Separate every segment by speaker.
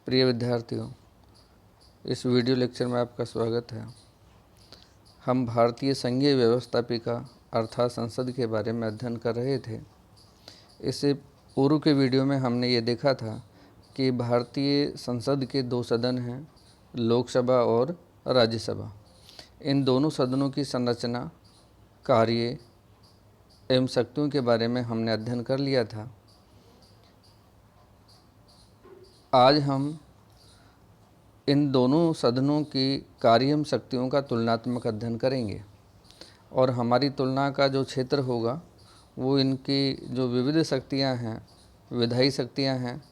Speaker 1: प्रिय विद्यार्थियों, इस वीडियो लेक्चर में आपका स्वागत है। हम भारतीय संघीय व्यवस्थापिका अर्थात संसद के बारे में अध्ययन कर रहे थे। इससे पूर्व के वीडियो में हमने ये देखा था कि भारतीय संसद के दो सदन हैं, लोकसभा और राज्यसभा। इन दोनों सदनों की संरचना, कार्य एवं शक्तियों के बारे में हमने अध्ययन कर लिया था। आज हम इन दोनों सदनों की कार्य एवं शक्तियों का तुलनात्मक अध्ययन करेंगे और हमारी तुलना का जो क्षेत्र होगा वो इनकी जो विविध शक्तियां हैं, विधायी शक्तियां हैं,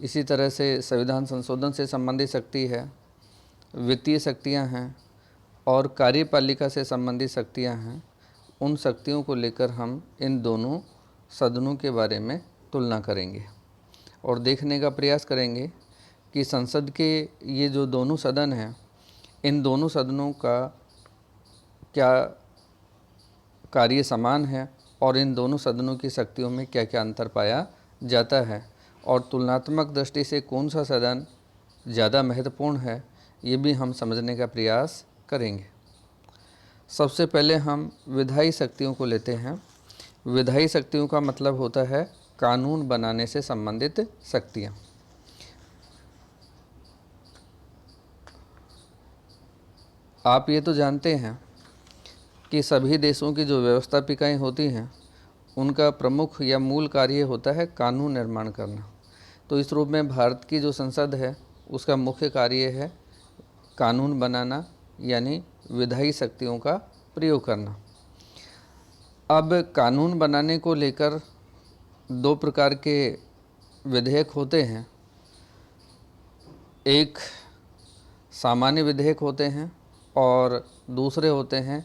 Speaker 1: इसी तरह से संविधान संशोधन से संबंधित शक्ति है, वित्तीय शक्तियां हैं और कार्यपालिका से संबंधित शक्तियां हैं। उन शक्तियों को लेकर हम इन दोनों सदनों के बारे में तुलना करेंगे और देखने का प्रयास करेंगे कि संसद के ये जो दोनों सदन हैं, इन दोनों सदनों का क्या कार्य समान है और इन दोनों सदनों की शक्तियों में क्या क्या अंतर पाया जाता है और तुलनात्मक दृष्टि से कौन सा सदन ज़्यादा महत्वपूर्ण है, ये भी हम समझने का प्रयास करेंगे। सबसे पहले हम विधायी शक्तियों को लेते हैं। विधायी शक्तियों का मतलब होता है कानून बनाने से संबंधित शक्तियाँ। आप ये तो जानते हैं कि सभी देशों की जो व्यवस्थापिकाएं होती हैं उनका प्रमुख या मूल कार्य होता है कानून निर्माण करना। तो इस रूप में भारत की जो संसद है उसका मुख्य कार्य है कानून बनाना, यानी विधायी शक्तियों का प्रयोग करना। अब कानून बनाने को लेकर दो प्रकार के विधेयक होते हैं। एक सामान्य विधेयक होते हैं और दूसरे होते हैं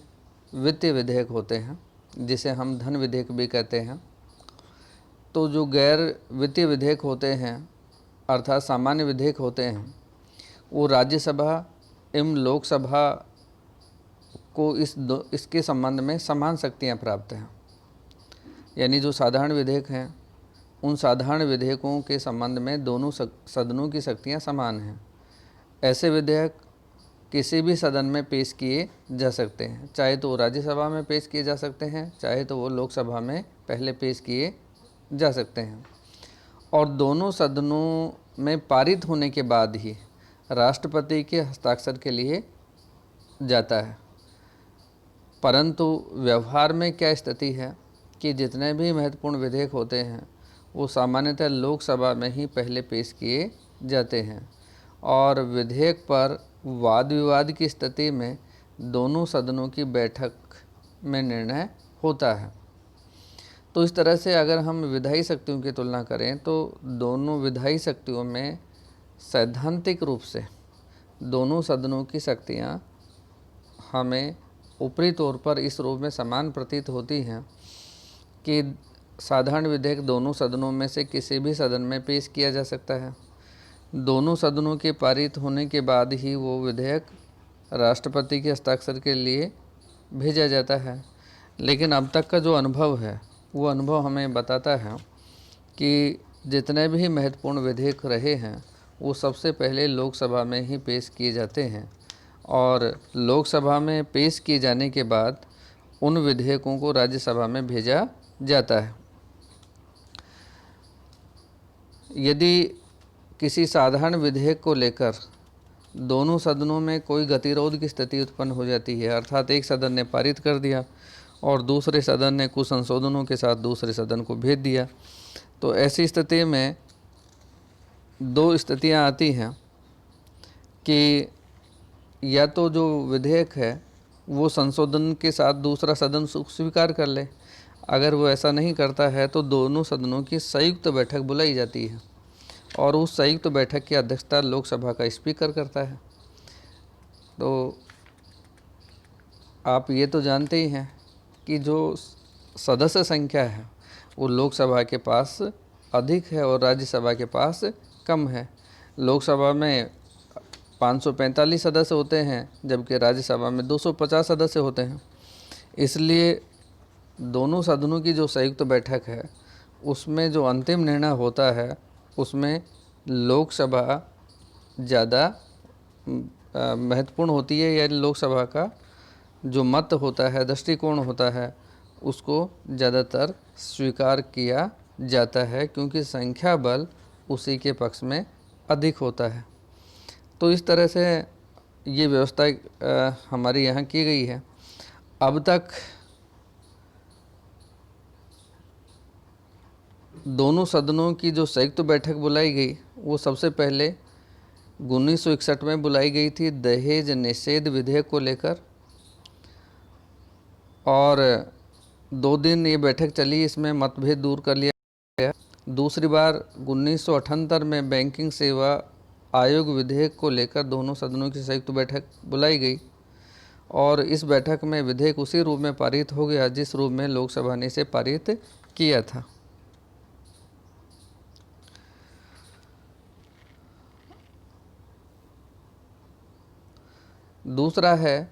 Speaker 1: वित्तीय विधेयक होते हैं, जिसे हम धन विधेयक भी कहते हैं। तो जो गैर वित्तीय विधेयक होते हैं अर्थात सामान्य विधेयक होते हैं, वो राज्यसभा एवं लोकसभा को इसके संबंध में समान शक्तियाँ प्राप्त हैं। यानी जो साधारण विधेयक हैं उन साधारण विधेयकों के संबंध में दोनों सदनों की शक्तियाँ समान हैं। ऐसे विधेयक किसी भी सदन में पेश किए जा सकते हैं, चाहे तो वो राज्यसभा में पेश किए जा सकते हैं, चाहे तो वो लोकसभा में पहले पेश किए जा सकते हैं। और दोनों सदनों में पारित होने के बाद ही राष्ट्रपति के हस्ताक्षर के लिए जाता है। परंतु व्यवहार में क्या स्थिति है कि जितने भी महत्वपूर्ण विधेयक होते हैं वो सामान्यतः लोकसभा में ही पहले पेश किए जाते हैं और विधेयक पर वाद विवाद की स्थिति में दोनों सदनों की बैठक में निर्णय होता है। तो इस तरह से अगर हम विधायी शक्तियों की तुलना करें तो दोनों विधायी शक्तियों में सैद्धांतिक रूप से दोनों सदनों की शक्तियां हमें ऊपरी तौर पर इस रूप में समान प्रतीत होती हैं कि साधारण विधेयक दोनों सदनों में से किसी भी सदन में पेश किया जा सकता है। दोनों सदनों के पारित होने के बाद ही वो विधेयक राष्ट्रपति के हस्ताक्षर के लिए भेजा जाता है। लेकिन अब तक का जो अनुभव है वो अनुभव हमें बताता है कि जितने भी महत्वपूर्ण विधेयक रहे हैं वो सबसे पहले लोकसभा में ही पेश किए जाते हैं और लोकसभा में पेश किए जाने के बाद उन विधेयकों को राज्यसभा में भेजा जाता है। यदि किसी साधारण विधेयक को लेकर दोनों सदनों में कोई गतिरोध की स्थिति उत्पन्न हो जाती है, अर्थात एक सदन ने पारित कर दिया और दूसरे सदन ने कुछ संशोधनों के साथ दूसरे सदन को भेज दिया, तो ऐसी स्थिति में दो स्थितियां आती हैं कि या तो जो विधेयक है वो संशोधन के साथ दूसरा सदन स्वीकार कर ले। अगर वो ऐसा नहीं करता है तो दोनों सदनों की संयुक्त बैठक बुलाई जाती है और उस संयुक्त बैठक की अध्यक्षता लोकसभा का स्पीकर करता है। तो आप ये तो जानते ही हैं कि जो सदस्य संख्या है वो लोकसभा के पास अधिक है और राज्यसभा के पास कम है। लोकसभा में 545 सदस्य होते हैं जबकि राज्यसभा में 250 सदस्य होते हैं। इसलिए दोनों सदनों की जो संयुक्त बैठक है उसमें जो अंतिम निर्णय होता है उसमें लोकसभा ज़्यादा महत्वपूर्ण होती है, या लोकसभा का जो मत होता है, दृष्टिकोण होता है, उसको ज़्यादातर स्वीकार किया जाता है, क्योंकि संख्या बल उसी के पक्ष में अधिक होता है। तो इस तरह से ये व्यवस्था हमारे यहाँ की गई है। अब तक दोनों सदनों की जो संयुक्त बैठक बुलाई गई, वो सबसे पहले 1961 में बुलाई गई थी दहेज निषेध विधेयक को लेकर, और 2 दिन ये बैठक चली, इसमें मतभेद दूर कर लिया गया। दूसरी बार 1978 में बैंकिंग सेवा आयोग विधेयक को लेकर दोनों सदनों की संयुक्त बैठक बुलाई गई, और इस बैठक में विधेयक उसी रूप में पारित हो गया जिस रूप में लोकसभा ने इसे पारित किया था। दूसरा है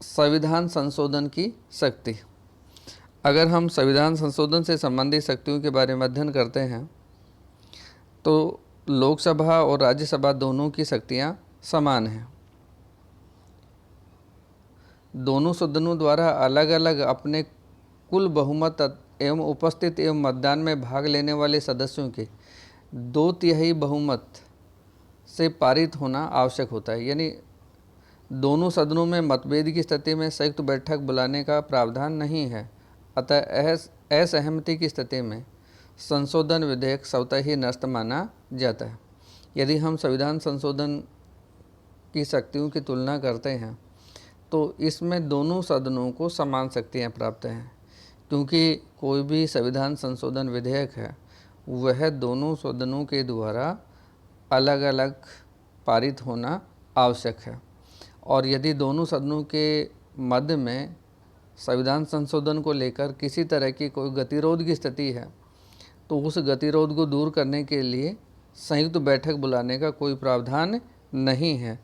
Speaker 1: संविधान संशोधन की शक्ति। अगर हम संविधान संशोधन से संबंधित शक्तियों के बारे में अध्ययन करते हैं तो लोकसभा और राज्यसभा दोनों की शक्तियां समान हैं। दोनों सदनों द्वारा अलग अलग अपने कुल बहुमत एवं उपस्थित एवं मतदान में भाग लेने वाले सदस्यों के 2/3 बहुमत से पारित होना आवश्यक होता है। यानी दोनों सदनों में मतभेद की स्थिति में संयुक्त बैठक बुलाने का प्रावधान नहीं है। अतः असहमति की स्थिति में संशोधन विधेयक स्वतः ही नष्ट माना जाता है। यदि हम संविधान संशोधन की शक्तियों की तुलना करते हैं तो इसमें दोनों सदनों को समान शक्तियाँ प्राप्त हैं, क्योंकि कोई भी संविधान संशोधन विधेयक है वह दोनों सदनों के द्वारा अलग अलग पारित होना आवश्यक है। और यदि दोनों सदनों के मध्य में संविधान संशोधन को लेकर किसी तरह की कोई गतिरोध की स्थिति है तो उस गतिरोध को दूर करने के लिए संयुक्त बैठक बुलाने का कोई प्रावधान नहीं है।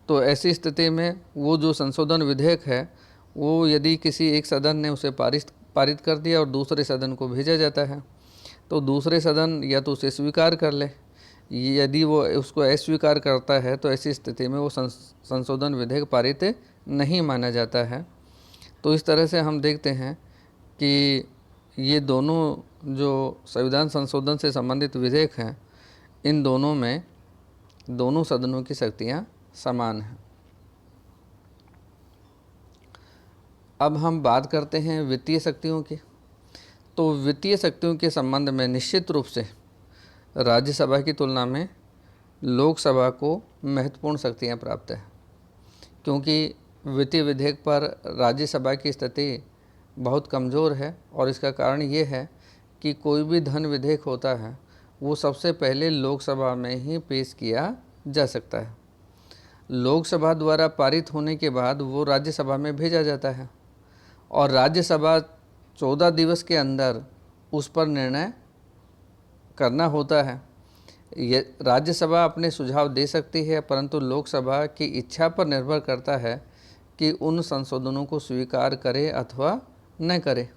Speaker 1: तो ऐसी स्थिति में वो जो संशोधन विधेयक है वो यदि किसी एक सदन ने उसे पारित कर दिया और दूसरे सदन को भेजा जाता है तो दूसरे सदन या तो उसे स्वीकार कर ले, यदि वो उसको अस्वीकार करता है तो ऐसी स्थिति में वो संशोधन विधेयक पारित नहीं माना जाता है। तो इस तरह से हम देखते हैं कि ये दोनों जो संविधान संशोधन से संबंधित विधेयक हैं, इन दोनों में दोनों सदनों की शक्तियाँ समान हैं। अब हम बात करते हैं वित्तीय शक्तियों की। तो वित्तीय शक्तियों के संबंध में निश्चित रूप से राज्यसभा की तुलना में लोकसभा को महत्वपूर्ण शक्तियाँ प्राप्त हैं, क्योंकि वित्तीय विधेयक पर राज्यसभा की स्थिति बहुत कमज़ोर है। और इसका कारण ये है कि कोई भी धन विधेयक होता है वो सबसे पहले लोकसभा में ही पेश किया जा सकता है। लोकसभा द्वारा पारित होने के बाद वो राज्यसभा में भेजा जाता है और राज्यसभा 14 दिवस के अंदर उस पर निर्णय करना होता है। ये राज्यसभा अपने सुझाव दे सकती है, परंतु लोकसभा की इच्छा पर निर्भर करता है कि उन संशोधनों को स्वीकार करे अथवा न करे।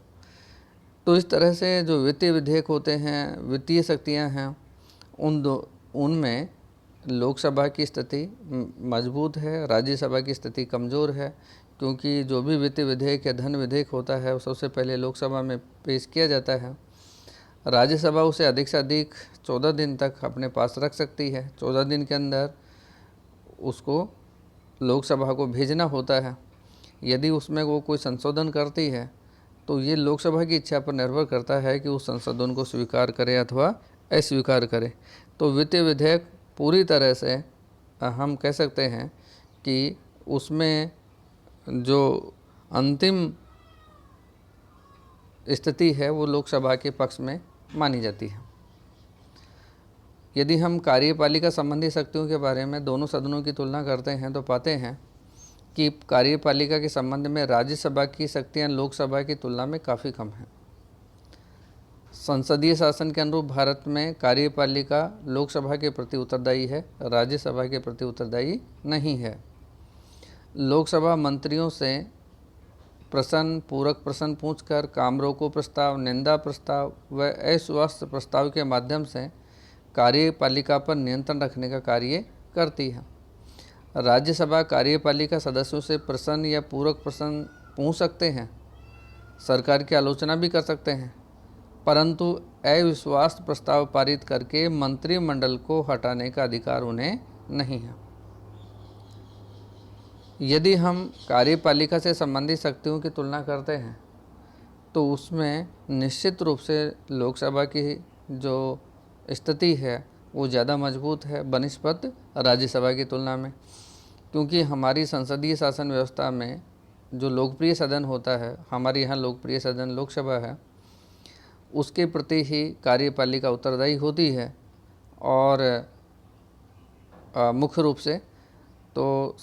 Speaker 1: तो इस तरह से जो वित्तीय विधेयक होते हैं, वित्तीय शक्तियां हैं, उनमें लोकसभा की स्थिति मजबूत है, राज्यसभा की स्थिति कमज़ोर है, क्योंकि जो भी वित्तीय विधेयक या धन विधेयक होता है वो सबसे पहले लोकसभा में पेश किया जाता है। राज्यसभा उसे अधिक से अधिक 14 दिन तक अपने पास रख सकती है। 14 दिन के अंदर उसको लोकसभा को भेजना होता है। यदि उसमें वो कोई संशोधन करती है तो ये लोकसभा की इच्छा पर निर्भर करता है कि उस संशोधन को स्वीकार करे अथवा अस्वीकार करे। तो वित्तीय विधेयक पूरी तरह से हम कह सकते हैं कि उसमें जो अंतिम स्थिति है वो लोकसभा के पक्ष में मानी जाती है। यदि हम कार्यपालिका संबंधी शक्तियों के बारे में दोनों सदनों की तुलना करते हैं तो पाते हैं कि कार्यपालिका के संबंध में राज्यसभा की शक्तियां लोकसभा की तुलना में काफ़ी कम हैं। संसदीय शासन के अनुरूप भारत में कार्यपालिका लोकसभा के प्रति उत्तरदायी है, राज्यसभा के प्रति उत्तरदायी नहीं है। लोकसभा मंत्रियों से प्रश्न, पूरक प्रश्न पूछकर, काम रोको प्रस्ताव, निंदा प्रस्ताव व अविश्वास प्रस्ताव के माध्यम से कार्यपालिका पर नियंत्रण रखने का कार्य करती है। राज्यसभा कार्यपालिका सदस्यों से प्रश्न या पूरक प्रश्न पूछ सकते हैं, सरकार की आलोचना भी कर सकते हैं, परंतु अविश्वास प्रस्ताव पारित करके मंत्रिमंडल को हटाने का अधिकार उन्हें नहीं है। यदि हम कार्यपालिका से संबंधित शक्तियों की तुलना करते हैं तो उसमें निश्चित रूप से लोकसभा की जो स्थिति है वो ज़्यादा मजबूत है बनिस्पत राज्यसभा की तुलना में, क्योंकि हमारी संसदीय शासन व्यवस्था में जो लोकप्रिय सदन होता है, हमारे यहाँ लोकप्रिय सदन लोकसभा है, उसके प्रति ही कार्यपालिका उत्तरदायी होती है। और मुख्य रूप से तो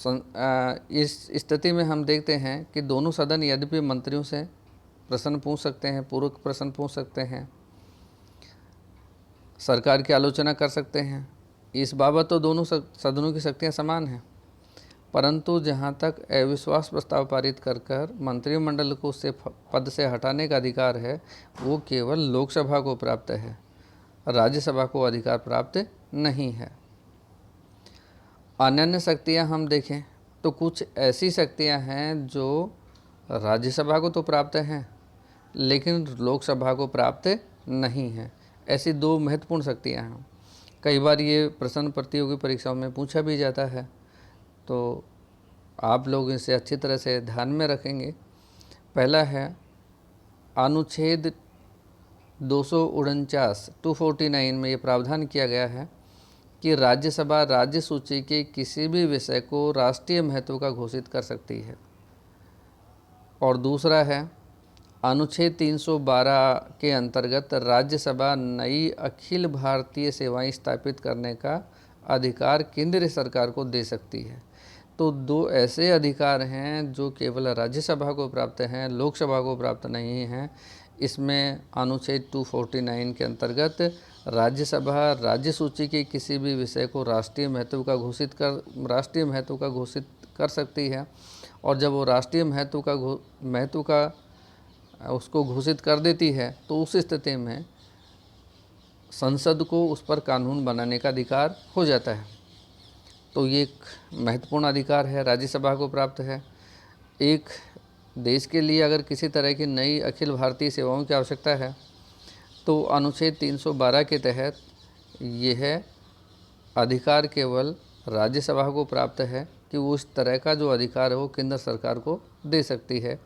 Speaker 1: इस स्थिति में हम देखते हैं कि दोनों सदन यद्यपि मंत्रियों से प्रश्न पूछ सकते हैं, पूरक प्रश्न पूछ सकते हैं, सरकार की आलोचना कर सकते हैं, इस बाबत तो दोनों सदनों की शक्तियां समान हैं, परंतु जहां तक अविश्वास प्रस्ताव पारित कर मंत्रिमंडल को उससे पद से हटाने का अधिकार है वो केवल लोकसभा को प्राप्त है, राज्यसभा को अधिकार प्राप्त नहीं है। अन्य शक्तियां हम देखें तो कुछ ऐसी शक्तियां हैं जो राज्यसभा को तो प्राप्त हैं लेकिन लोकसभा को प्राप्त नहीं है। ऐसी दो महत्वपूर्ण शक्तियां हैं। कई बार ये प्रश्न प्रतियोगी परीक्षाओं में पूछा भी जाता है, तो आप लोग इसे अच्छी तरह से ध्यान में रखेंगे। पहला है अनुच्छेद 249 में ये प्रावधान किया गया है कि राज्यसभा राज्य सूची के किसी भी विषय को राष्ट्रीय महत्व का घोषित कर सकती है। और दूसरा है अनुच्छेद 312 के अंतर्गत राज्यसभा नई अखिल भारतीय सेवाएं स्थापित करने का अधिकार केंद्र सरकार को दे सकती है। तो दो ऐसे अधिकार हैं जो केवल राज्यसभा को प्राप्त हैं, लोकसभा को प्राप्त नहीं हैं। इसमें अनुच्छेद 249 के अंतर्गत राज्यसभा राज्य सूची के किसी भी विषय को राष्ट्रीय महत्व का घोषित कर सकती है, और जब वो राष्ट्रीय महत्व का उसको घोषित कर देती है तो उस स्थिति में संसद को उस पर कानून बनाने का अधिकार हो जाता है। तो ये एक महत्वपूर्ण अधिकार है, राज्यसभा को प्राप्त है। एक देश के लिए अगर किसी तरह की नई अखिल भारतीय सेवाओं की आवश्यकता है तो अनुच्छेद 312 के तहत यह अधिकार केवल राज्यसभा को प्राप्त है कि वो इस तरह का जो अधिकार है वो केंद्र सरकार को दे सकती है।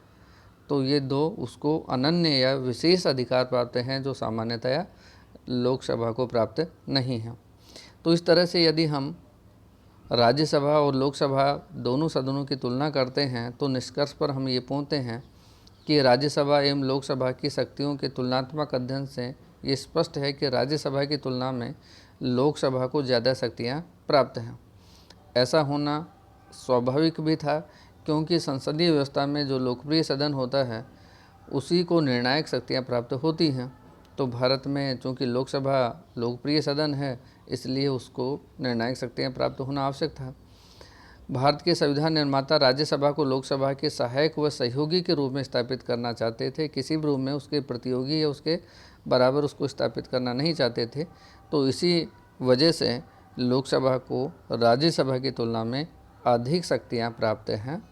Speaker 1: तो ये दो उसको अनन्य या विशेष अधिकार प्राप्त हैं जो सामान्यतया लोकसभा को प्राप्त नहीं है। तो इस तरह से यदि हम राज्यसभा और लोकसभा दोनों सदनों की तुलना करते हैं तो निष्कर्ष पर हम ये पहुँचते हैं कि राज्यसभा एवं लोकसभा की शक्तियों के तुलनात्मक अध्ययन से ये स्पष्ट है कि राज्यसभा की तुलना में लोकसभा को ज़्यादा शक्तियाँ प्राप्त हैं। ऐसा होना स्वाभाविक भी था, क्योंकि संसदीय व्यवस्था में जो लोकप्रिय सदन होता है उसी को निर्णायक शक्तियाँ प्राप्त होती हैं। तो भारत में चूँकि लोकसभा लोकप्रिय सदन है इसलिए उसको निर्णायक शक्तियाँ प्राप्त होना आवश्यक था। भारत के संविधान निर्माता राज्यसभा को लोकसभा के सहायक व सहयोगी के रूप में स्थापित करना चाहते थे, किसी भी रूप में उसके प्रतियोगी या उसके बराबर उसको स्थापित करना नहीं चाहते थे। तो इसी वजह से लोकसभा को राज्यसभा की तुलना में अधिक शक्तियाँ प्राप्त हैं